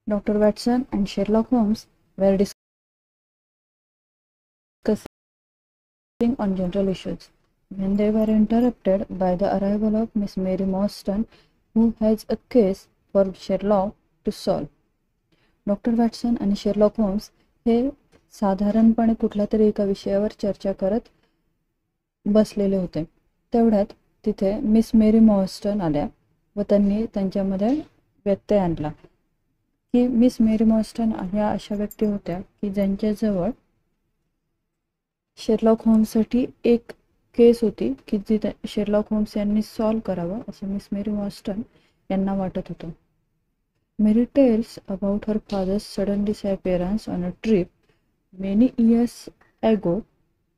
Dr. Watson and Sherlock Holmes were discussing on general issues when they were interrupted by the arrival of Miss Mary Morstan, who has a case for Sherlock to solve. Doctor Watson आणि Sherlock homes हे साधारणपणे कुठल्या तरी एका विषयावर चर्चा करत बसलेले होते. तेवढ्यात तिथे मिस मेरी मॉर्स्टन आल्या व त्यांनी त्यांच्यामध्ये व्यत्यय आणला की मिस मेरी मॉर्स्टन ह्या अशा व्यक्ती होत्या की ज्यांच्याजवळ शेरलॉक होम्ससाठी एक केस होती की जी शेरलॉक होम्स यांनी सॉल्व करावं असं मिस मेरी मॉर्स्टन यांना वाटत होतं. Mary tells about her father's sudden disappearance on a trip many years ago.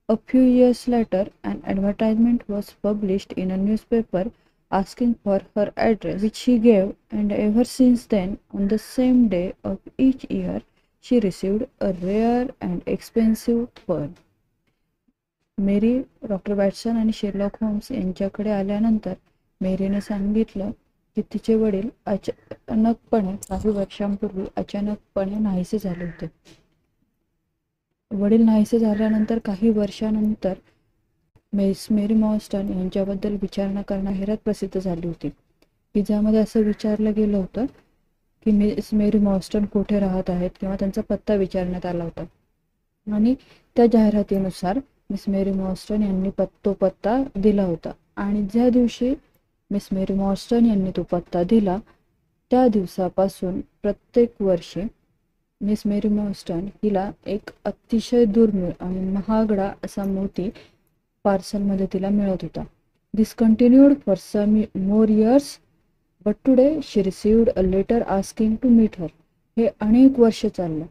A few years later, an advertisement was published in a newspaper asking for her address, which she gave, and ever since then, on the same day of each year, she received a rare and expensive pearl. Mary doctor Watson आणि Sherlock Holmes यांच्याकडे आल्यानंतर मेरीने सांगितलं की तिचे वडील अचानकपणे काही वर्षांपूर्वी अचानकपणे नाहीसे झाले होते. वडील नाहीसे झाल्यानंतर काही वर्षानंतर मिस मेरी मॉर्स्टन यांच्याबद्दल विचारणा करण्याहेरात प्रसिद्ध झाली होती की ज्यामध्ये असं विचारलं गेलं होतं की मिस मेरी मॉर्स्टन कुठे राहत आहेत किंवा त्यांचा पत्ता विचारण्यात आला होता. आणि त्या जाहिरातीनुसार मिस मेरी मॉर्स्टन यांनी तो पत्ता दिला होता आणि ज्या दिवशी मिस मेरी मॉर्स्टन यांनी तो पत्ता दिला त्या दिवसापासून प्रत्येक वर्षी मिस मेरी मॉर्स्टन हिला एक अतिशय दुर्मिळ आणि महागडा असा मोती पार्सलमध्ये तिला मिळत होता. This continued for some more years but today she received a letter asking to meet her. हे अनेक वर्ष चाललं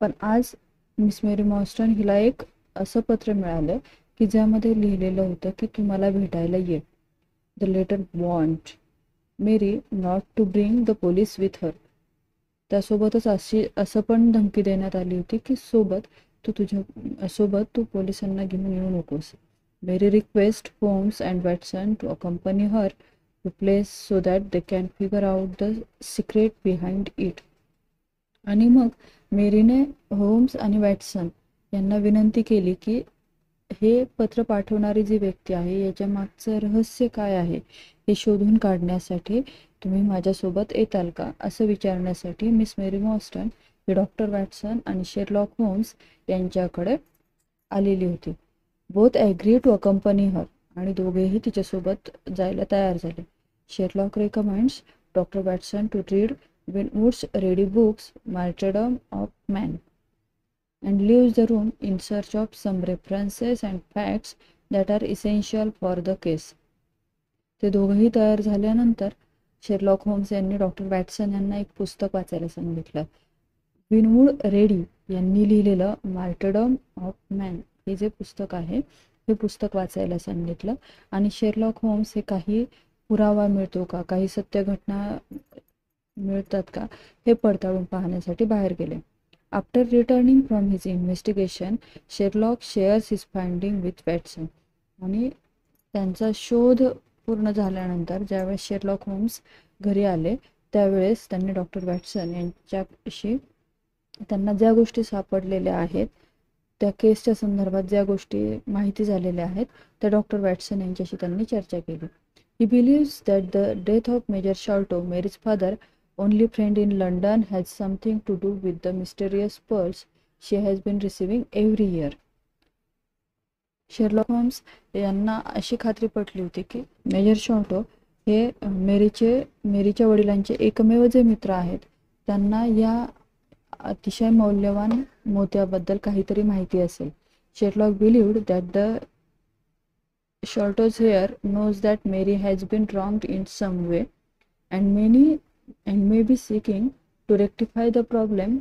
पण आज मिस मेरी मॉर्स्टन हिला एक असं पत्र मिळालं की ज्यामध्ये लिहिलेलं होतं की तू मला भेटायला ये. The letter warned Mary not to bring the police with her. त्यासोबतच असं पण धमकी देण्यात आली होती की सोबत तू पोलिसांना घेऊन येऊ नकोस. Mary request Holmes and Watson to accompany her to place so that they can figure out the secret behind it. आणि मग मेरीने होम्स आणि वॅटसन यांना विनंती केली की हे पत्र पाठवणारी जी व्यक्ती आहे याच्या मागचं रहस्य काय आहे हे शोधून काढण्यासाठी तुम्ही माझ्यासोबत येताल का असं विचारण्यासाठी मिस मेरी मॉर्स्टन ही डॉक्टर वॅटसन आणि शेरलॉक होम्स यांच्याकडे आलेली होती. Both agree to accompany her आणि दोघेही तिच्यासोबत जायला तयार झाले. Sherlock recommends doctor Watson to read Winwood's Reade books Martyrdom of Man and leaves the room in search of some references and facts that are essential for the case. ते दोघंही तयार झाल्यानंतर शेरलॉक होम्स यांनी doctor Watson यांना एक पुस्तक वाचायला सांगितलं. विनवूड रेडी यांनी लिहिलेलं मार्टरडम ऑफ मॅन हे जे पुस्तक आहे हे पुस्तक वाचायला सांगितलं आणि शेरलॉक होम्स हे काही पुरावा मिळतो का, काही सत्य घटना मिळतात का हे पडताळून पाहण्यासाठी बाहेर गेले. After returning from his investigation, Sherlock shares his finding with Watson. आणि त्यांचा शोध पूर्ण झाल्यानंतर ज्यावेळेस शेरलॉक होम्स घरी आले त्यावेळेस त्यांनी डॉक्टर वॅटसन यांच्याशी त्यांना ज्या गोष्टी सापडलेल्या आहेत त्या केसच्या संदर्भात ज्या गोष्टी माहिती झालेल्या आहेत त्या डॉक्टर वॅटसन यांच्याशी त्यांनी चर्चा केली. He believes that the death of Major Sholto, Mary's father, only friend in London, has something to do with the mysterious pearls she has been receiving every year. Sherlock Holmes यांना अशी खात्री पटली होती की मेजर शॉल्टो हे मेरीच्या वडिलांचे एकमेव जे मित्र आहेत त्यांना या अतिशय मौल्यवान मोत्याबद्दल काहीतरी माहिती असेल. Sherlock believed that the Sholto's heir knows that Mary has been wronged in some way and may be seeking to rectify the problem.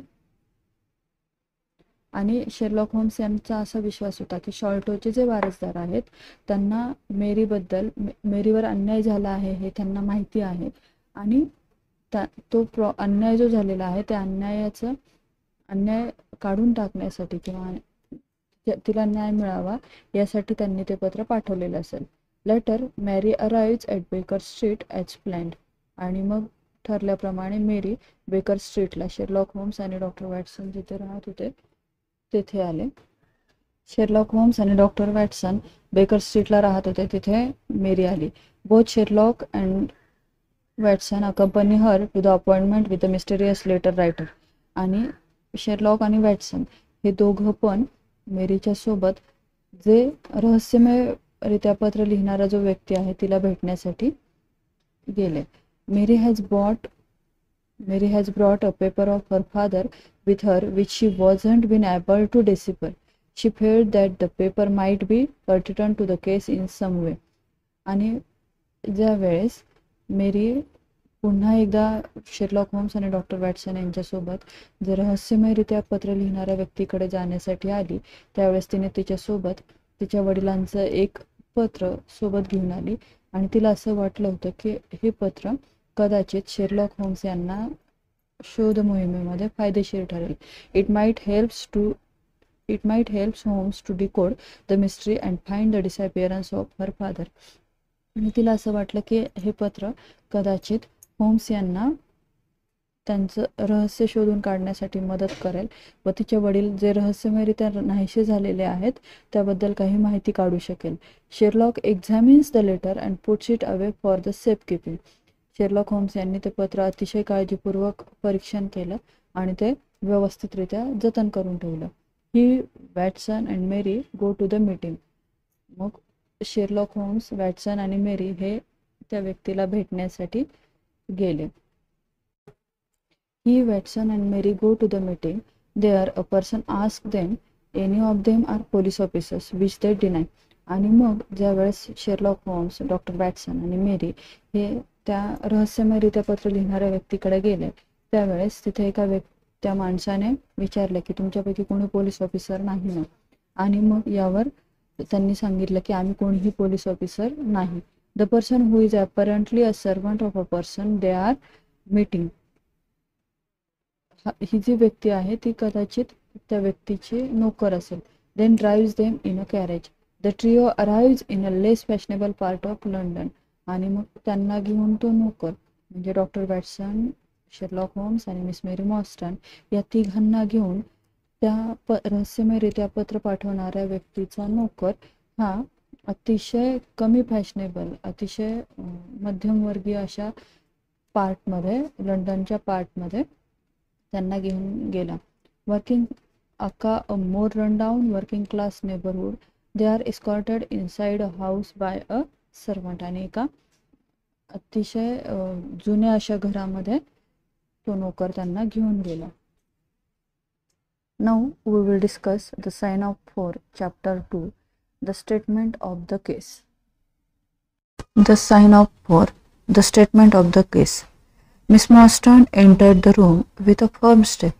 आणि शेरलॉक होम्स यांचा असा विश्वास होता की शॉल्टोचे जे वारसदार आहेत त्यांना मेरीवर अन्याय झाला आहे हे त्यांना माहिती आहे आणि अन्याय जो झालेला आहे त्या अन्याय काढून टाकण्यासाठी किंवा तिला न्याय मिळावा यासाठी त्यांनी ते पत्र पाठवलेलं असेल. Letter Mary arrives at Baker Street as planned. आणि मग ठरल्याप्रमाणे मेरी बेकर स्ट्रीटला, शेरलॉक होम्स आणि डॉक्टर वॅटसन जिथे राहत होते तेथे आले. शेरलॉक होम्स आणि डॉक्टर वॅटसन बेकर स्ट्रीटला राहत होते तिथे मेरी आली. Both Sherlock and Watson accompany her to the appointment with the mysterious letter writer. आणि शेरलॉक आणि वॅटसन हे दोघं पण मेरीच्या सोबत जे रहस्यमयरित्या पत्र लिहिणारा जो व्यक्ती आहे तिला भेटण्यासाठी गेले. Mary has brought a paper of her father with her which she wasn't been able to decipher. She feared that the paper might be pertinent to the case in some way. आणि ज्या वेळेस मेरी पुन्हा एकदा Sherlock Holmes आणि doctor Watson यांच्यासोबत जे रहस्यमयरित्या पत्र लिहिणाऱ्या व्यक्तीकडे जाण्यासाठी आली त्यावेळेस तिने तिच्यासोबत तिच्या वडिलांचं एक पत्र सोबत घेऊन आली आणि तिला असं वाटलं होतं की हे पत्र कदाचित शेरलॉक होम्स यांना शोध मोहिमेमध्ये फायदेशीर ठरेल. It might helps Holmes to decode the mystery and find the disappearance of her father. आणि तिला असं वाटलं की हे पत्र कदाचित होम्स यांना त्यांचं रहस्य शोधून काढण्यासाठी मदत करेल व तिचे वडील जे रहस्यमयरित्या नाहीसे झालेले आहेत त्याबद्दल काही माहिती काढू शकेल. Sherlock examines the letter and puts it away for the safe keeping. Sherlock homes यांनी ते पत्र अतिशय काळजीपूर्वक परीक्षण केलं आणि ते व्यवस्थितरित्या जतन करून ठेवलं. He Watson and Mary go to the meeting. मग शेरलॉक होम्स, वॅटसन आणि मेरी हे त्या व्यक्तीला भेटण्यासाठी गेले. He Watson and Mary go to the meeting. There a person ask them any of them are police officers which they deny. आणि मग ज्यावेळेस शेरलॉक होम्स, डॉक्टर वॅटसन आणि मेरी हे त्या रहस्यमयरित्या पत्र लिहिणाऱ्या व्यक्तीकडे गेले त्यावेळेस तिथे त्या माणसाने विचारले की तुमच्यापैकी कोणी पोलीस ऑफिसर नाही ना. आणि मग यावर त्यांनी सांगितलं की आम्ही कोणीही पोलीस ऑफिसर नाही. The person who is apparently a servant of a person they are meeting. ही जी व्यक्ती आहे ती कदाचित त्या व्यक्तीची नोकर असेल. Then drives them in a carriage. The trio arrives in a less fashionable part of London. आणि मग त्यांना घेऊन तो नोकर म्हणजे डॉक्टर वॅटसन, शेरलॉक होम्स आणि मिस मेरी मॉर्स्टन या तिघांना घेऊन त्या रहस्यमयरित्या पत्र पाठवणाऱ्या व्यक्तीचा नोकर हा अतिशय कमी फॅशनेबल, अतिशय मध्यमवर्गीय अशा पार्टमध्ये, लंडनच्या पार्टमध्ये त्यांना घेऊन गेला. वर्किंग अका a more run down working class neighbourhood. They are escorted inside a house by a servant. आणि एका अतिशय जुन्या अशा घरामध्ये तो नोकर त्यांना घेऊन गेला. Now we will discuss the sign of 4 chapter 2 the statement of the case. The sign of 4 the statement of the case. Miss Marston entered the room with a firm step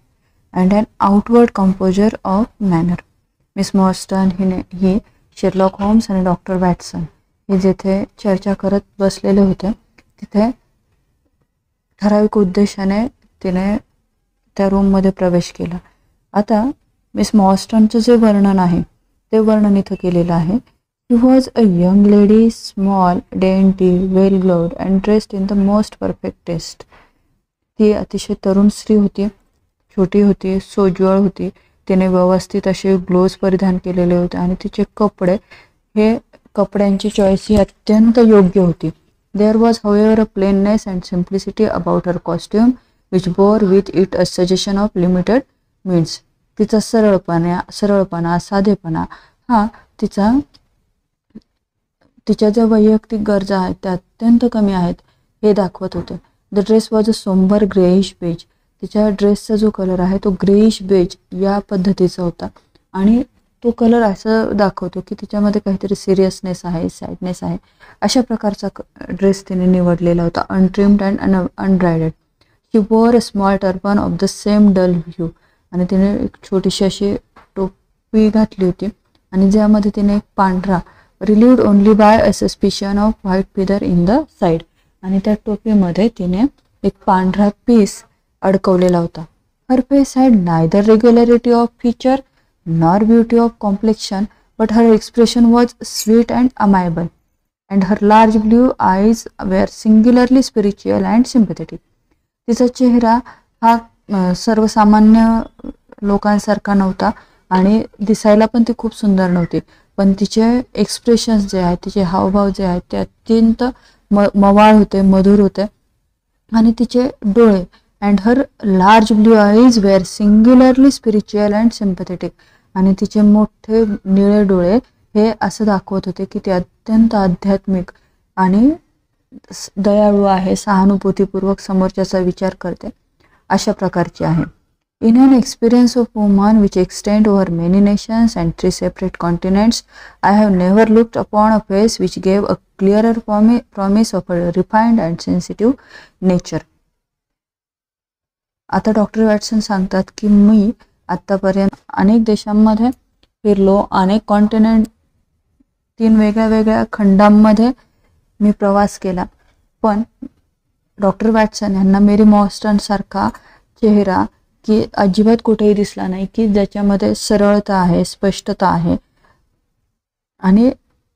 and an outward composure of manner. Miss Marston ही Sherlock Holmes आणि doctor Watson हे जेथे चर्चा करत बसलेले होते तिथे ठराविक उद्देशाने तिने त्या रूममध्ये प्रवेश केला. आता मिस मॉर्स्टनचं जे वर्णन आहे ते वर्णन इथं केलेलं आहे. She was a young lady, small, dainty, well gloved and dressed in the most perfect taste. ती अतिशय तरुण स्त्री होती, छोटी होती, सोज्वळ होती. तिने व्यवस्थित असे ग्लोव्ज परिधान केलेले होते आणि तिचे कपडे हे कपड्यांची चॉईस ही अत्यंत योग्य होती. There was however a plainness and simplicity about her costume which bore with it a suggestion of limited means. तिचा सरळपणा, साधेपणा हा तिच्या ज्या वैयक्तिक गरजा आहेत त्या अत्यंत कमी आहेत हे दाखवत होते. The dress was a sombre greyish beige. तिच्या ड्रेसचा जो कलर आहे तो ग्रेइश बेज या पद्धतीचा होता आणि तो कलर असं दाखवतो की तिच्यामध्ये काहीतरी सिरियसनेस आहे, सॅडनेस आहे. अशा प्रकारचा ड्रेस तिने निवडलेला होता. Untrimmed and unbraided. She wore a small turban of the same dull hue. आणि तिने एक छोटीशी अशी टोपी घातली होती आणि ज्यामध्ये तिने एक पांढरा relieved only by a suspicion of white feather in the side. आणि त्या टोपीमध्ये तिने एक पांढरा पीस अडकवलेला होता. Her face had neither regularity of feature nor beauty of complexion but her expression was sweet and amiable and her large blue eyes were singularly spiritual and sympathetic. तिचा चेहरा हा सर्वसामान्य लोकांसारखा नव्हता आणि दिसायला पण ती खूप सुंदर नव्हती, पण तिचे एक्सप्रेशन्स जे आहेत, तिचे हावभाव जे आहेत ते अत्यंत मवाळ होते, मधुर होते. आणि तिचे डोळे and her large blue eyes were singularly spiritual and sympathetic. आणि तिचे मोठे निळे डोळे हे असं दाखवत होते की ती अत्यंत आध्यात्मिक आणि दयाळू आहे, सहानुभूतीपूर्वक समोरच्याचा विचार करते, अशा प्रकारची आहे. In an experience of woman which extend over many nations and 3 separate continents, I have never looked upon a face which gave a clearer promise of a refined and sensitive nature. आता doctor Watson सांगतात की मी आत्तापर्यंत अनेक देशांमध्ये फिरलो, अनेक continent, 3 वेगळ्या वेगळ्या खंडांमध्ये मी प्रवास केला, पण डॉक्टर वॅटसन यांना मेरी मॉर्स्टन सारखा चेहरा की अजिबात कुठेही दिसला नाही की ज्याच्यामध्ये सरळता आहे, स्पष्टता आहे आणि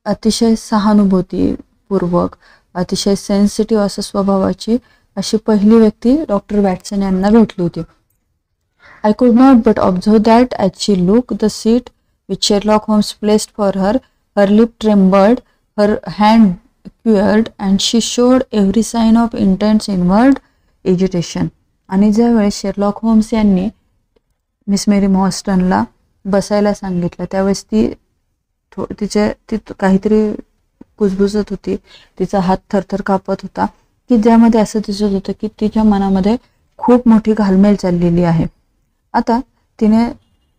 अतिशय सहानुभूतीपूर्वक, अतिशय सेन्सिटिव्ह असं स्वभावाची अशी पहिली व्यक्ती डॉक्टर वॅटसन यांना भेटली होती. I could not but observe that as she looked the seat which Sherlock Holmes placed for her, her lip trembled, her hand quivered, and she showed every sign of intense inward agitation. आणि ज्यावेळेस Sherlock homes यांनी Miss Mary मॉर्स्टनला बसायला सांगितलं त्यावेळेस ती काहीतरी कुजबुजत होती, तिचा हात थरथर कापत होता, की ज्यामध्ये असं दिसत होतं की तिच्या मनामध्ये खूप मोठी घालमेल चाललेली आहे. आता तिने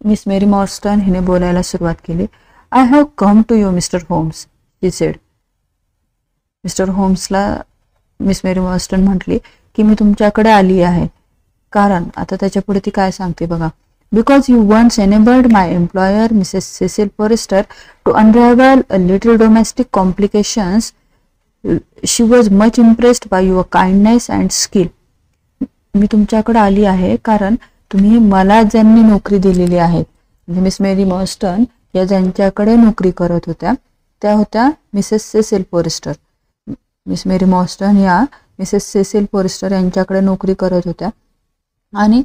मिस मेरी मॉर्स्टन हिने बोलायला सुरुवात केली. I have come to you Mr Holmes, she said. Mr होम्सला मिस मेरी मॉर्स्टन म्हटली की मी तुमच्याकडे आली आहे, कारण आता त्याच्या पुढे ती काय सांगते बघा. Because you once enabled my employer Mrs Cecil Forrester to unravel a little domestic complications, she was much impressed by your kindness and skill. मी तुमच्याकडे आली आहे कारण तुम्ही मला ज्यांनी नोकरी दिलेली आहे, म्हणजे मिस मेरी मॉर्स्टन या ज्यांच्याकडे नोकरी करत होत्या त्या होत्या Mrs Cecil forester. Miss Mary Morstan या मिसेस सेसिल फॉरेस्टर यांच्याकडे नोकरी करत होत्या आणि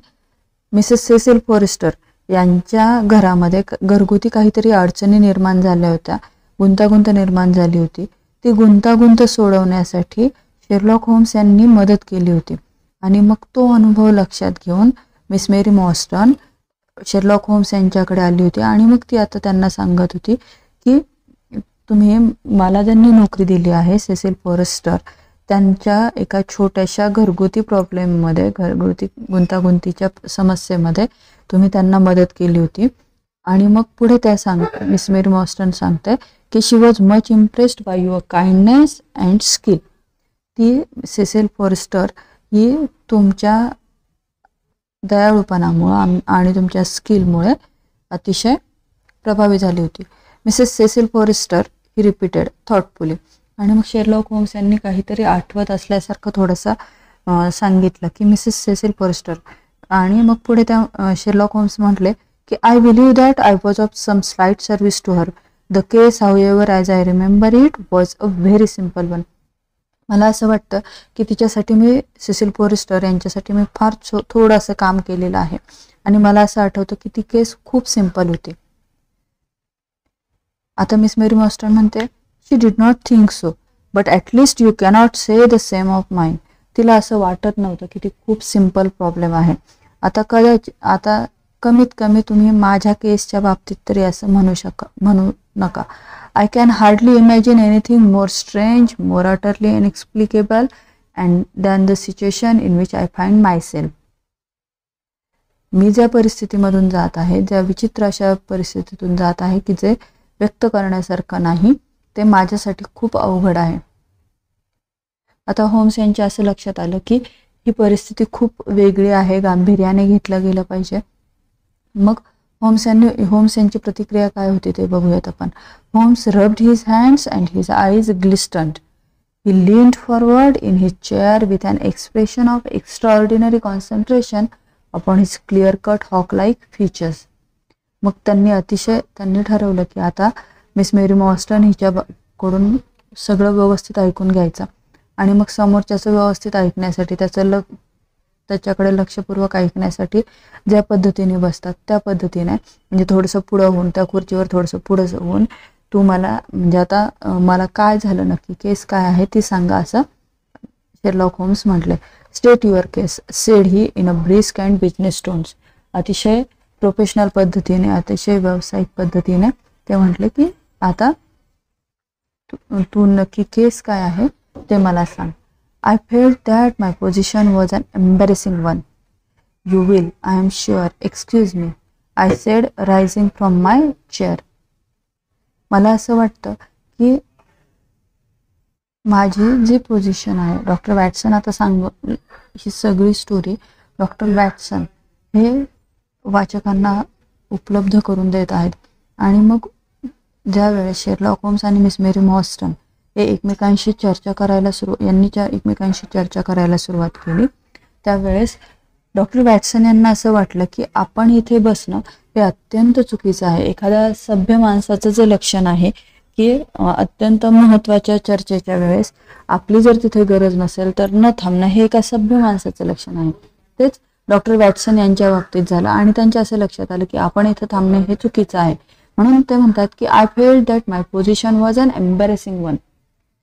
मिसेस सेसिल फॉरेस्टर यांच्या घरामध्ये घरगुती काहीतरी अडचणी निर्माण झाल्या होत्या, गुंतागुंत निर्माण झाली होती. ती गुंतागुंत सोडवण्यासाठी शेरलॉक होम्स यांनी मदत केली होती. आणि मग तो अनुभव लक्षात घेऊन मिस मेरी मॉर्स्टन शेरलॉक होम्स यांच्याकडे आली होती आणि मग ती आता त्यांना सांगत होती की तुम्ही मला ज्यांनी नोकरी दिली आहे सेसिल फॉरेस्टर, त्यांच्या एका छोट्याशा घरगुती प्रॉब्लेममध्ये, घरगुती गुंतागुंतीच्या समस्येमध्ये तुम्ही त्यांना मदत केली होती. आणि मग पुढे त्या मिस मेरी मॉर्स्टन सांगते की she was much impressed by your kindness and skill. ती सेसिल फॉरेस्टर ही तुमच्या दयाळूपणामुळं आणि तुमच्या स्किलमुळे अतिशय प्रभावी झाली होती. मिसेस सेसिल फॉरेस्टर ही रिपीटेड थॉटफुली. आणि मग शेरलॉक होम्स यांनी काहीतरी आठवत असल्यासारखं थोडंसं सांगितलं की मिसेस सेसिल फॉरेस्टर. आणि मग पुढे त्या शेरलॉक होम्स म्हटले की I believe that I was of some slight service to her. The case however as I remember it was a very simple one. मला असं वाटतं की तिच्यासाठी मी सेसिल फॉरेस्टर यांच्यासाठी मी फार थोडंसं काम केलेलं आहे आणि मला असं आठवतं की ती केस खूप सिम्पल होती. आता मिस मेरी मॉर्स्टन म्हणते she did not think so, but at least you cannot say the same of mind. तिला असं वाटत नव्हतं की ती खूप सिम्पल प्रॉब्लेम आहे. आता कमीत कमी तुम्ही माझ्या केसच्या बाबतीत तरी असं म्हणू नका. I can hardly imagine anything more strange, more utterly inexplicable than the situation in which I find myself. मी ज्या परिस्थितीमधून जात आहे, ज्या विचित्र अशा परिस्थितीतून जात आहे की जे व्यक्त करण्यासारखं नाही, ते माझ्यासाठी खूप अवघड आहे. आता होम्स यांच्या असं लक्षात आलं की ही परिस्थिती खूप वेगळी आहे, गांभीर्याने घेतलं गेलं पाहिजे. मग होम्स यांची प्रतिक्रिया काय होती ते बघूयात आपण. Holmes rubbed his hands and his eyes glistened. He leaned forward in his chair with an expression of extraordinary concentration upon his clear cut hawk like features. मग त्यांनी ठरवलं की आता मिस मेरी मॉर्स्टन हिच्याकडून सगळं व्यवस्थित ऐकून घ्यायचं आणि मग समोरच्याचं व्यवस्थित ऐकण्यासाठी त्याचं त्याच्याकडे लक्षपूर्वक ऐकण्यासाठी ज्या पद्धतीने बसतात त्या पद्धतीने, म्हणजे थोडंसं पुढं होऊन त्या खुर्चीवर थोडंसं पुढं होऊन तू मला, म्हणजे आता मला काय झालं नक्की, केस काय आहे ती सांगा, असं शेरलॉक होम्स म्हटले. State your case said he in a brisk and business tones. अतिशय प्रोफेशनल पद्धतीने, अतिशय व्यावसायिक पद्धतीने ते म्हटले की आता तू नक्की केस काय आहे ते मला सांग. I felt that my position was an embarrassing one. You will, I am sure, excuse me, I said, rising from my chair. मला असं वाटतं की माझी जी पोझिशन आहे, डॉक्टर वॅटसन आता ही सगळी स्टोरी डॉक्टर वॅटसन हे वाचकांना उपलब्ध करून देत आहेत. आणि मग ज्या वेळेस शेरलॉक होम्स आणि मिस मेरी मॉर्स्टन हे एकमेकांशी चर्चा करायला सुरुवात केली, त्यावेळेस डॉक्टर वॅटसन यांना असं वाटलं की आपण इथे बसणं हे अत्यंत चुकीचं आहे. एखाद्या सभ्य माणसाचं जे लक्षण आहे की अत्यंत महत्त्वाच्या चर्चेच्या वेळेस आपली जर तिथे गरज नसेल तर न थांबणं हे एका सभ्य माणसाचं लक्षण आहे. तेच डॉक्टर वॅटसन यांच्या बाबतीत झालं आणि त्यांच्या असं लक्षात आलं की आपण इथं थांबणे हे चुकीचं आहे. म्हणून ते म्हणतात की I felt that my position was an embarrassing one.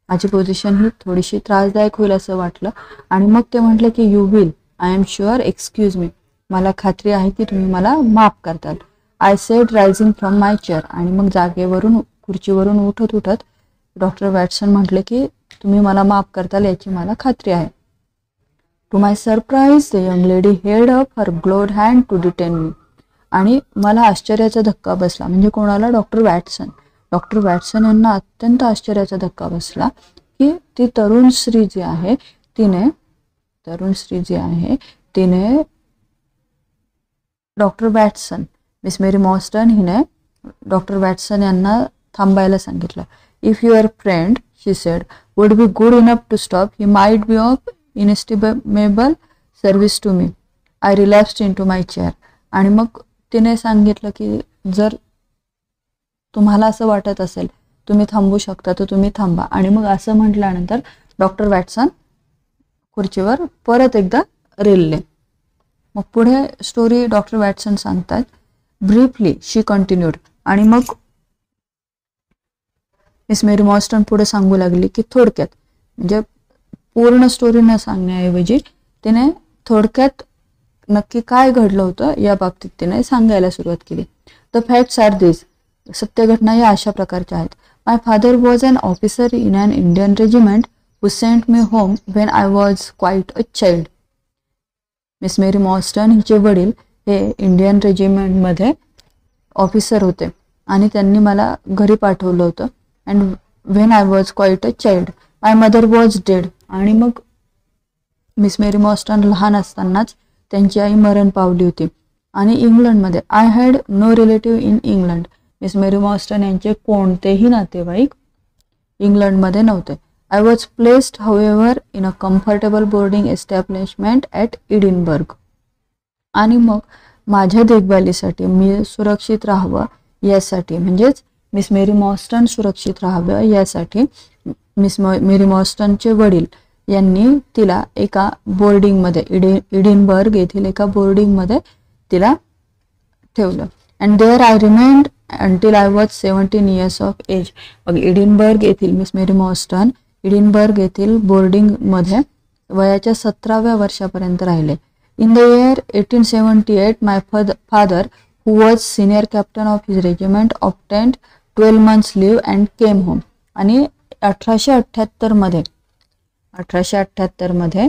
माझी पोझिशन ही थोडीशी त्रासदायक होईल असं वाटलं. आणि मग ते म्हटलं की you will, I am sure, excuse me, मला खात्री आहे की तुम्ही मला माफ करताल. I said rising from my chair. आणि मग जागेवरून, खुर्चीवरून उठत डॉक्टर वॅटसन म्हटले की तुम्ही मला माफ करताल याची मला खात्री आहे. To my surprise the young lady held up her gloved hand to detain me. आणि मला आश्चर्याचा धक्का बसला. म्हणजे कोणाला? Doctor Watson. डॉक्टर वॅटसन यांना अत्यंत आश्चर्याचा धक्का बसला की ती तरुण स्त्री जी आहे तिने doctor Watson, Miss Mary Morstan हिने डॉक्टर वॅटसन यांना थांबायला सांगितलं. If your friend, she said, would be good enough to stop, he might be of inestimable service to me. I relapsed into my chair. आणि मग तिने सांगितलं की जर तुम्हाला असं वाटत असेल तुम्ही थांबू शकता तर तुम्ही थांबा. आणि मग असं म्हटल्यानंतर डॉक्टर वॅटसन खुर्चीवर परत एकदा रेलले. मग पुढे स्टोरी डॉक्टर वॅटसन सांगतात. ब्रीफली शी कंटिन्यूड. आणि मग मिस मेरी मॉर्स्टन पुढे सांगू लागली की थोडक्यात, म्हणजे पूर्ण स्टोरी न सांगण्याऐवजी तिने थोडक्यात नक्की काय घडलं होतं या बाबतीत तिने सांगायला सुरुवात केली. The facts are this. सत्य घटना या अशा प्रकारच्या आहेत. My father was an officer in an Indian regiment who sent me home when I was quite a child. Miss Mary Morstan हिचे वडील हे इंडियन रेजिमेंटमध्ये ऑफिसर होते आणि त्यांनी मला घरी पाठवलं होतं. And when I was quite a child my mother was dead. आणि मग मिस मेरी मॉर्स्टन लहान असतानाच त्यांची आई मरण पावली होती. आणि इंग्लंडमध्ये I had no relative in England. Miss Mary Morstan यांचे कोणतेही नातेवाईक इंग्लंडमध्ये नव्हते. I was placed however in a comfortable boarding establishment at Edinburgh. आणि मग माझ्या देखभालीसाठी, मी सुरक्षित राहावं यासाठी, म्हणजेच मिस मेरी मॉर्स्टन सुरक्षित राहावं यासाठी मिस मेरी मॉर्स्टनचे वडील यांनी तिला एका बोर्डिंगमध्ये, एडिनबर्ग येथील एका बोर्डिंगमध्ये तिला ठेवलं. And there I remained until I was 17 years of age. मग एडिनबर्ग येथील मिस मेरी मॉर्स्टन एडिनबर्ग येथील बोर्डिंगमध्ये वयाच्या 17व्या वर्षापर्यंत राहिले. In the year 1878 my father, who was senior captain of his regiment, obtained 12 months leave and came home. आणि 1878 मध्ये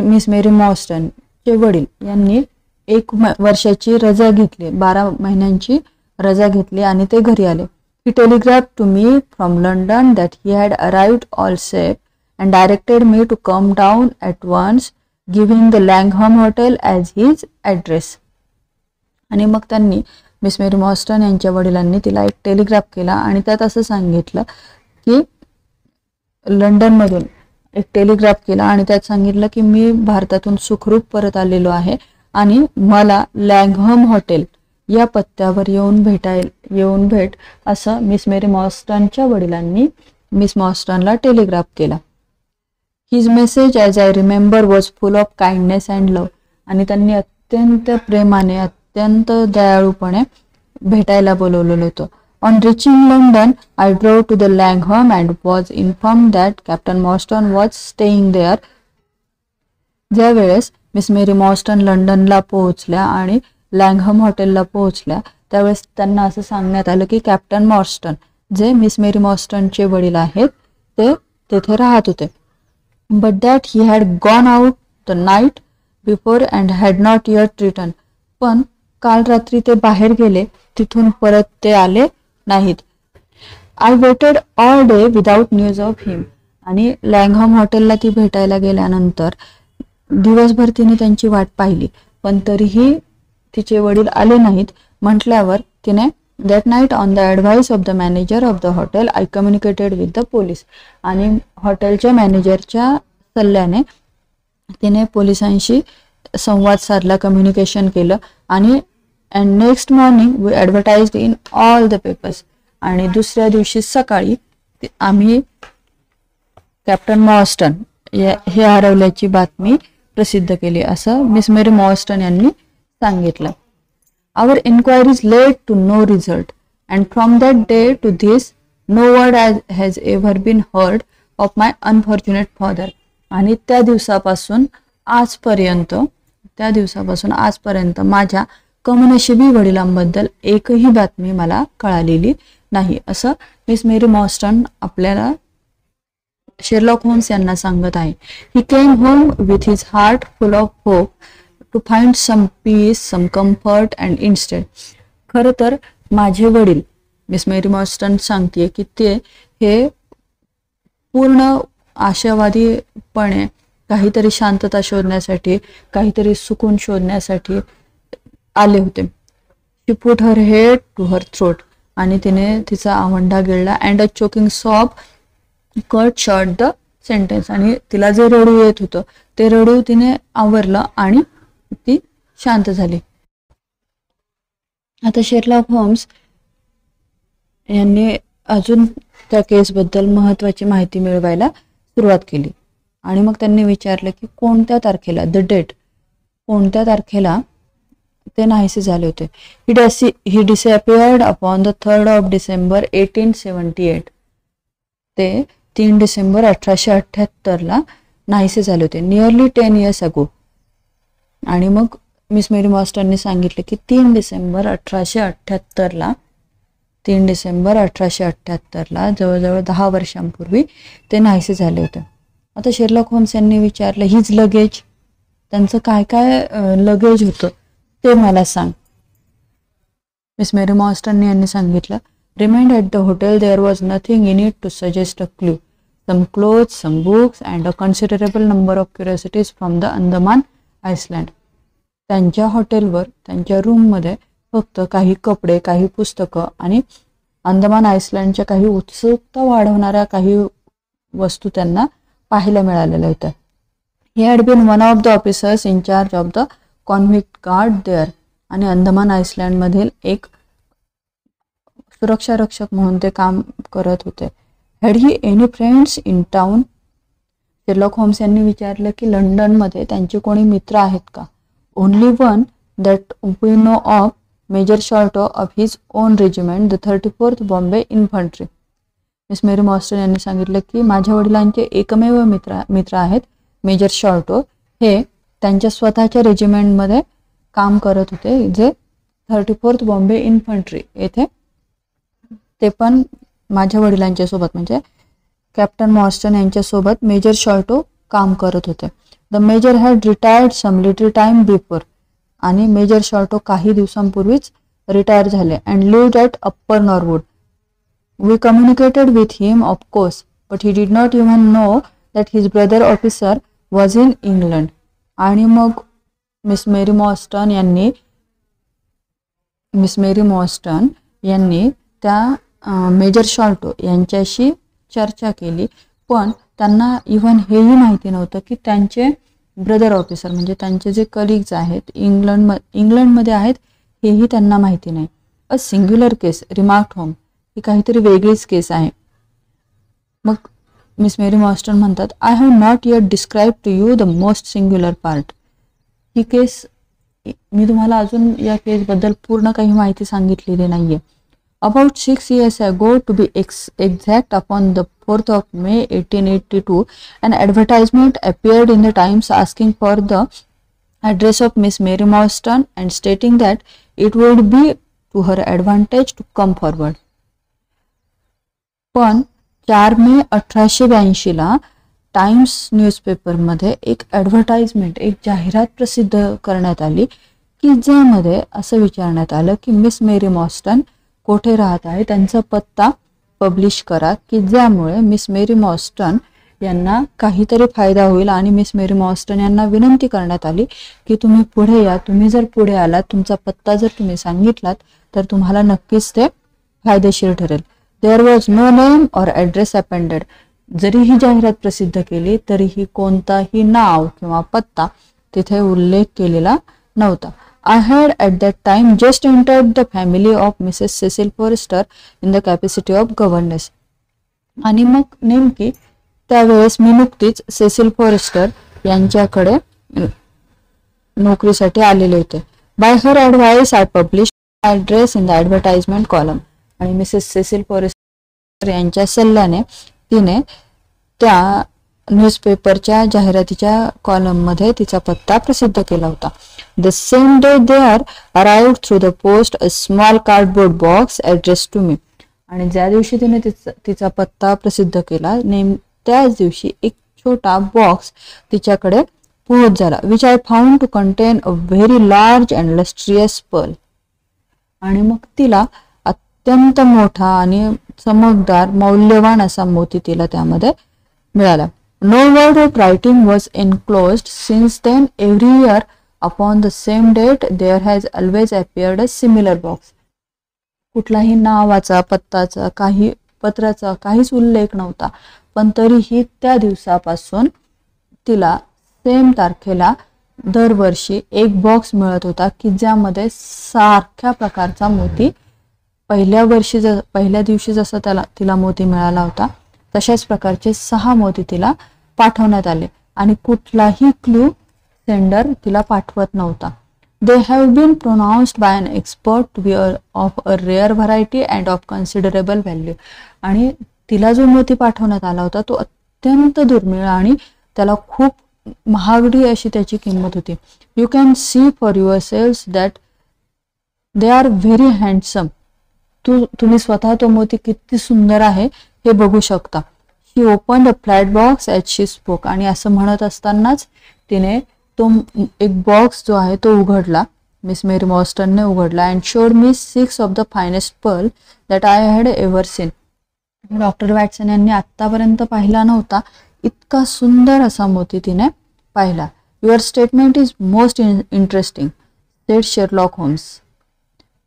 मिस मेरी मॉर्स्टनचे वडील यांनी 1 वर्षाची रजा घेतली, 12 महिन्यांची रजा घेतली आणि ते घरी आले. He telegraphed to me from London that he had arrived all safe and directed me to come down at once, giving the Langham Hotel as his address. आणि मग त्यांनी मिस मेरी मॉर्स्टन यांच्या वडिलांनी तिला एक टेलिग्राफ केला आणि त्यात असं सांगितलं की लंडनमधून एक टेलिग्राफ केला आणि त्यात सांगितलं की मी भारतातून सुखरूप परत आलेलो आहे आणि मला लँगहम हॉटेल या पत्त्यावर येऊन भेट असं मिस मेरी मॉर्स्टनच्या वडिलांनी मिस मॉर्स्टनला टेलिग्राफ केला. His message as I remember was full of kindness and love. आणि त्यांनी अत्यंत प्रेमाने, अत्यंत दयाळूपणे भेटायला बोलवलेलं होतं. On reaching London I drove to the Langham and was inform that captain Morstan was staying there. ज्या वेळेस मिस मेरी मॉर्स्टन लंडनला पोहोचल्या आणि लँगहम हॉटेलला पोहोचल्या त्यावेळेस त्यांना असं सांगण्यात आलं की कॅप्टन मॉर्स्टन, जे मिस मेरी मॉर्स्टनचे वडील आहेत, ते तेथे राहत होते. But that he had gone out the night before and had not eight return. पण काल रात्री ते बाहेर गेले, तिथून परत ते आले नाहीत. I waited all day without news of him. आणि लँगहम हॉटेलला ती भेटायला गेल्यानंतर दिवसभर तिने त्यांची वाट पाहिली, पण तरीही तिचे वडील आले नाहीत. म्हटल्यावर तिने that night on the advice of the manager of the hotel I communicated with the police. आणि हॉटेलच्या मॅनेजरच्या सल्ल्याने तिने पोलिसांशी संवाद साधला, कम्युनिकेशन केलं. आणि and next morning we advertised in all the papers. आणि दुसऱ्या दिवशी सकाळी आम्ही कॅप्टन मॉर्स्टन हे हरवल्याची बातमी प्रसिद्ध केली, असं मिस मेरी मॉर्स्टन यांनी सांगितलं. Our inquiries led to no result and from that day to this no word has ever been heard of my unfortunate father. आणि त्या दिवसापासून आजपर्यंत माझ्या कमनशिबी वडिलांबद्दल एकही बातमी मला कळालेली नाही, असं मिस मेरी मॉर्स्टन आपल्याला शेरलॉक होम्स यांना सांगत आहे. He came home with his heart full of hope to find some peace, some comfort and instead. खरं तर माझे वडील, मिस मेरी मॉर्स्टन सांगते की ते हे पूर्ण आशावादीपणे काहीतरी शांतता शोधण्यासाठी, काहीतरी सुकून शोधण्यासाठी आले होते. She put her head to her throat. आणि तिने तिचा आवंढा गिळला. And a choking sob cut short the sentence. आणि तिला जे रडू येत होतं ते रडू तिने आवरलं आणि ती शांत झाली. आता शेरलॉक होम्स यांनी अजून त्या केसबद्दल महत्त्वाची माहिती मिळवायला सुरुवात केली. आणि मग त्यांनी विचारलं की कोणत्या तारखेला, द डेट, कोणत्या तारखेला ते नाहीसे झाले होते. He disappeared upon the 3rd of December 1878. ते 3 डिसेंबर 1878 नाहीसे झाले होते, नियरली 10 years ago. आणि मग मिस मेरी मॉर्स्टनने सांगितले की 3 डिसेंबर 1878 जवळजवळ 10 वर्षांपूर्वी ते नाहीसे झाले होते. आता शेरलॉक होम्स यांनी विचारलं, हीच लगेज, त्यांचं काय काय लगेज होतं ते मला सांग. मिस मेरी मॉर्स्टन यांनी सांगितलं, remained at the hotel there was nothing in it to suggest a clue. Some clothes, some books and a considerable number of curiosities from the Andaman island. त्यांच्या हॉटेलवर, त्यांच्या रूममध्ये फक्त काही कपडे, काही पुस्तकं आणि अंदमान आयसलँडच्या काही उत्सुकता वाढवणाऱ्या काही वस्तू त्यांना पाहायला मिळालेल्या होत्या. He had been one of the officers in charge of the convict guard there. आणि अंदमान आयसलँडमधील एक सुरक्षा रक्षक म्हणून ते काम करत होते. Had he any friends in town. Sherlock homes यांनी विचारलं की लंडनमध्ये त्यांचे कोणी मित्र आहेत का. Only one that we know of, major Sholto of his own regiment, the 34th Bombay infantry. Miss Mary Morstan यांनी सांगितलं की माझ्या वडिलांचे एकमेव मित्र आहेत मेजर शॉर्टो. हे त्यांच्या स्वतःच्या रेजिमेंटमध्ये काम करत होते, जे 34th बॉम्बे इन्फंट्री येथे, ते पण माझ्या वडिलांच्या सोबत म्हणजे कॅप्टन मॉर्स्टन यांच्यासोबत मेजर शॉर्टो काम करत होते. The major had retired some little time before. आणि मेजर शॉर्टो काही दिवसांपूर्वीच रिटायर झाले. And lived at Upper Norwood. We communicated with him of course, but he did not even know that his brother officer was in England. आणि मग Miss Mary Morstan यांनी त्या major शॉर्टो यांच्याशी चर्चा केली, पण त्यांना इव्हन हेही माहिती नव्हतं की त्यांचे ब्रदर ऑफिसर म्हणजे त्यांचे जे कलिग्स आहेत इंग्लंडमध्ये आहेत, हेही त्यांना माहिती नाही. अ सिंग्युलर केस, रिमार्क्ड होम. ही काहीतरी वेगळीच केस आहे. मग मिस मेरी मॉस्टन म्हणतात, I have not yet describe to you the most singular part. ही केस मी तुम्हाला अजून या केसबद्दल पूर्ण काही माहिती सांगितलेली नाहीये. About 6 years ago, to be exact, upon the 4th of May 1882, an advertisement appeared in the Times asking for the address of Miss Mary Mostyn and stating that it would be to her advantage to come forward. पण 4 मे 1882 ला times न्यूजपेपरमध्ये एक advertisement, एक जाहिरात प्रसिद्ध करण्यात आली की ज्यामध्ये असं विचारण्यात आलं की मिस मेरी मॉस्टन कोठे राहत आहे, त्यांचा पत्ता पब्लिश करा की ज्यामुळे मिस मेरी मॉस्टन यांना काहीतरी फायदा होईल. आणि मिस मेरी मॉस्टन यांना विनंती करण्यात आली की तुम्ही पुढे या, तुम्ही जर पुढे आलात, तुमचा पत्ता जर तुम्ही सांगितलात तर तुम्हाला नक्कीच ते फायदेशीर ठरेल. There was no name or address appended. जरी ही जाहिरात प्रसिद्ध केली तरीही कोणताही नाव किंवा पत्ता तिथे उल्लेख केलेला नव्हता. I had at that time just entered the family of Mrs. Cecil Forrester in the capacity of governess. आणि मग नेमकी त्यावेळेस मी नुकतीच सेसिल फॉरेस्टर यांच्याकडे नोकरीसाठी आलेले होते. Bye her advice I publish address in the advertisement column. आणि मिसेस सेसिल फॉरेस्टर यांच्या सल्ल्याने तिने त्या न्यूजपेपरच्या जाहिरातीच्या कॉलममध्ये तिचा पत्ता प्रसिद्ध केला होता. The same day there arrived through the post a small cardboard box address to me. आणि ज्या दिवशी तिने तिचा पत्ता प्रसिद्ध केला त्याच दिवशी एक छोटा बॉक्स तिच्याकडे पोहोच झाला. Which I found to contain a very large and lustrous pearl. आणि मग तिला अत्यंत मोठा आणि चमकदार मौल्यवान असा मोती तिला त्यामध्ये मिळाला. No word of writing was enclosed. Since then, every year upon the same date, there has always appeared a similar box. कुठलाही नावाचा, पत्ताचा, काही पत्राचा काहीच उल्लेख नव्हता, पण तरीही त्या दिवसापासून तिला सेम तारखेला दरवर्षी एक बॉक्स मिळत होता की ज्यामध्ये सारख्या प्रकारचा मोती पहिल्या दिवशी जसा तिला मोती मिळाला होता तशाच प्रकारचे 6 मोती तिला पाठवण्यात आले आणि कुठलाही क्लू सेंडर तिला पाठवत नव्हता. They have been pronounced by an expert to be of a rare variety and of considerable value. आणि तिला जो मोती पाठवण्यात आला होता तो अत्यंत दुर्मिळ आणि त्याला खूप महागडी अशी त्याची किंमत होती. You can see for yourselves that they are very handsome. तुम्ही स्वतः तो मोती किती सुंदर आहे हे बघू शकता. She open a flat box as she spoke. आणि असं म्हणत असतानाच तिने तो एक बॉक्स जो आहे तो उघडला, मिस मेरी मॉस्टनने उघडला. And showed me 6 of the finest pearl that I had ever seen. Doctor Watson यांनी आत्तापर्यंत पाहिला नव्हता इतका सुंदर असा मोती तिने पाहिला. Your statement is most interesting said Sherlock Holmes.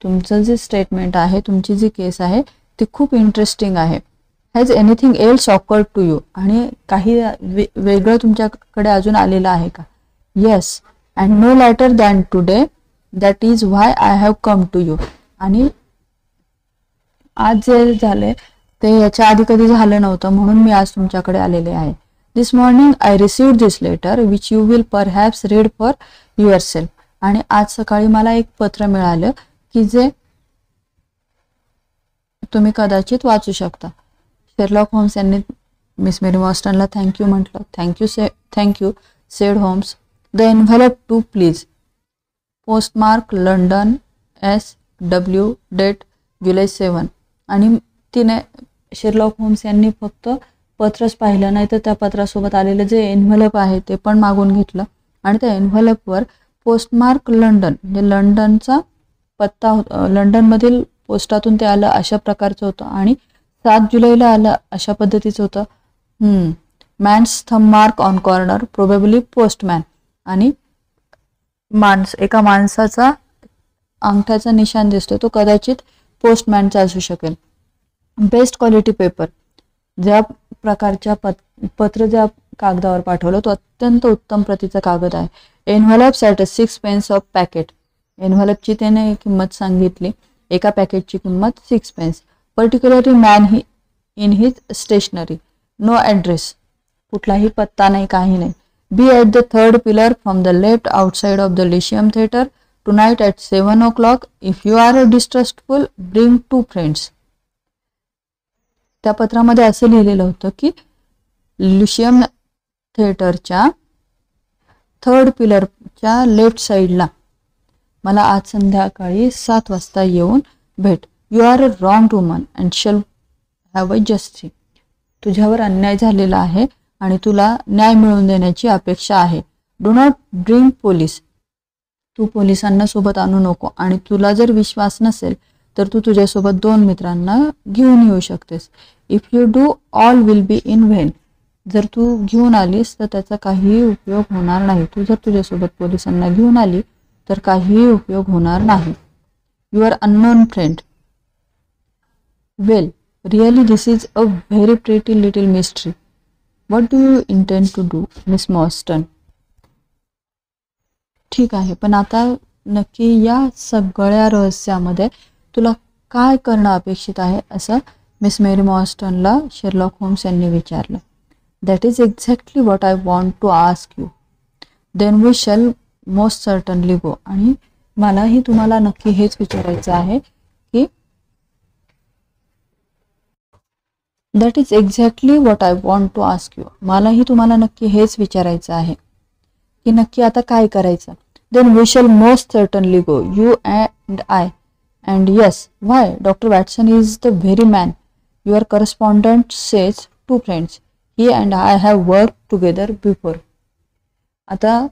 तुमचं जे स्टेटमेंट आहे, तुमची जी केस आहे ती खूप इंटरेस्टिंग आहे. Has anything else occurred to you. आणि काही वेगळं तुमच्याकडे अजून आलेलं आहे का? Yes, and no later than today, that is why I have come to you. आणि आज जे झाले ते याच्या आधी कधी झालं नव्हतं म्हणून मी आज तुमच्याकडे आलेले आहे. This morning I received this letter which you will perhaps read for yourself. आणि आज सकाळी मला एक पत्र मिळालं की जे तुम्ही कदाचित वाचू शकता. शेरलॉक होम्स यांनी मिस मेरी मॉस्टनला थँक्यू म्हटलं. Thank you said Holmes. The envelope too please. Postmark London SW, date July 7. आणि तिने शेरलॉक होम्स यांनी फक्त पत्रच पाहिलं नाही तर त्या पत्रासोबत आलेलं जे एन्व्हलप आहे ते पण मागून घेतलं. आणि त्या एन्व्हलपवर पोस्टमार्क लंडन म्हणजे लंडनचा पत्ता, लंडनमधील पोस्टातून ते आलं अशा प्रकारचं होतं. आणि 7 जुलैला आलं अशा पद्धतीचं होतं. Man's thumb mark on corner probably postman. आणि एका माणसाचा अंगठ्याचा निशाण दिसतो तो कदाचित पोस्टमॅनचा असू शकेल. Best quality paper. ज्या प्रकारच्या पत्र ज्या कागदावर पाठवलं तो अत्यंत उत्तम प्रतीचा कागद आहे. Envelopes at 6 pence of packet. एन्व्हलपची त्याने किंमत सांगितली. एका पॅकेटची किंमत 6 pence. Particularly man in his stationery. No address, कुठलाही पत्ता नाही, काही नाही. Be at the third pillar from the left outside of the Lyceum theatre tonight at 7 o'clock. If you are distrustful bring 2 friends. त्या पत्रामध्ये असं लिहिलेलं होतं की लिशियम थिएटरच्या थर्ड पिलरच्या लेफ्ट साईडला मला आज संध्याकाळी 7 वाजता येऊन भेट. You are a wrong woman and shall have a justice. तुझ्यावर अन्याय झालेला आहे आणि तुला न्याय मिळवून देण्याची अपेक्षा आहे. Do not bring police. तू पोलिसांना सोबत आणू नको, आणि तुला जर विश्वास नसेल तर तू तुझ्यासोबत 2 मित्रांना घेऊन येऊ शकतेस. If you do all will be in when. जर तू घेऊन आलीस तर त्याचा काहीही उपयोग होणार नाही. तू जर तुझ्यासोबत पोलिसांना घेऊन आली तर काहीही उपयोग होणार नाही. Your unknown friend. Well, really this is a very pretty little mystery. What do you intend to do Miss Morstan. ठीक आहे, पण आता नक्की या सगळ्या रहस्यामध्ये तुला काय करणं अपेक्षित आहे, असं मिस मेरी मॉर्स्टनला शेरलॉक होम्स यांनी विचारलं. That is exactly what I want to ask you. Then we shall most certainly go. आणि मलाही तुम्हाला नक्की हेच विचारायचं आहे की that is exactly what I want to ask you. मलाही तुम्हाला नक्की हेच विचारायचं आहे की नक्की आता काय करायचं. Then we shall most certainly go, you and I. And yes, why, doctor Watson is the very man your correspondent says. 2 friends. He and I have work together before. आता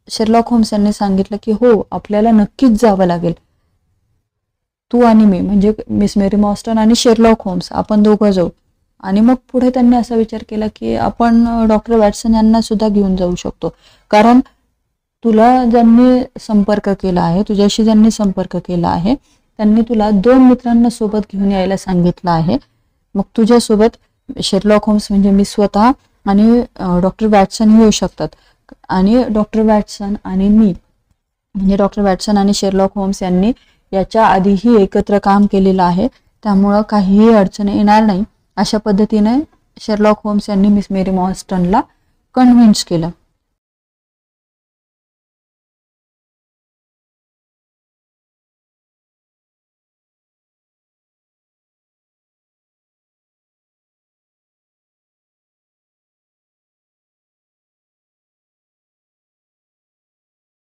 शेरलॉक होम्स यांनी सांगितलं की हो, आपल्याला नक्कीच जावं लागेल. तू आणि मी, म्हणजे मिस मेरी मॉर्स्टन आणि शेरलॉक होम्स, आपण दोघं जाऊ. आणि मग पुढे त्यांनी असा विचार केला की आपण डॉक्टर वॅटसन यांना सुद्धा घेऊन जाऊ शकतो, कारण तुला ज्यांनी संपर्क केला आहे, तुझ्याशी ज्यांनी संपर्क केला आहे, त्यांनी तुला 2 मित्रांना सोबत घेऊन यायला सांगितलं आहे. मग तुझ्यासोबत शेरलॉक होम्स म्हणजे मी स्वतः आणि डॉक्टर वॅटसन येऊ शकतात. आणि डॉक्टर वॅटसन आणि मी, म्हणजे डॉक्टर वॅटसन आणि शेरलॉक होम्स यांनी याच्या आधीही एकत्र काम केलेलं आहे, त्यामुळं काहीही अडचण येणार नाही. अशा पद्धतीने शेरलॉक होम्स यांनी मिस मेरी मॉर्स्टनला कन्व्हिन्स केलं.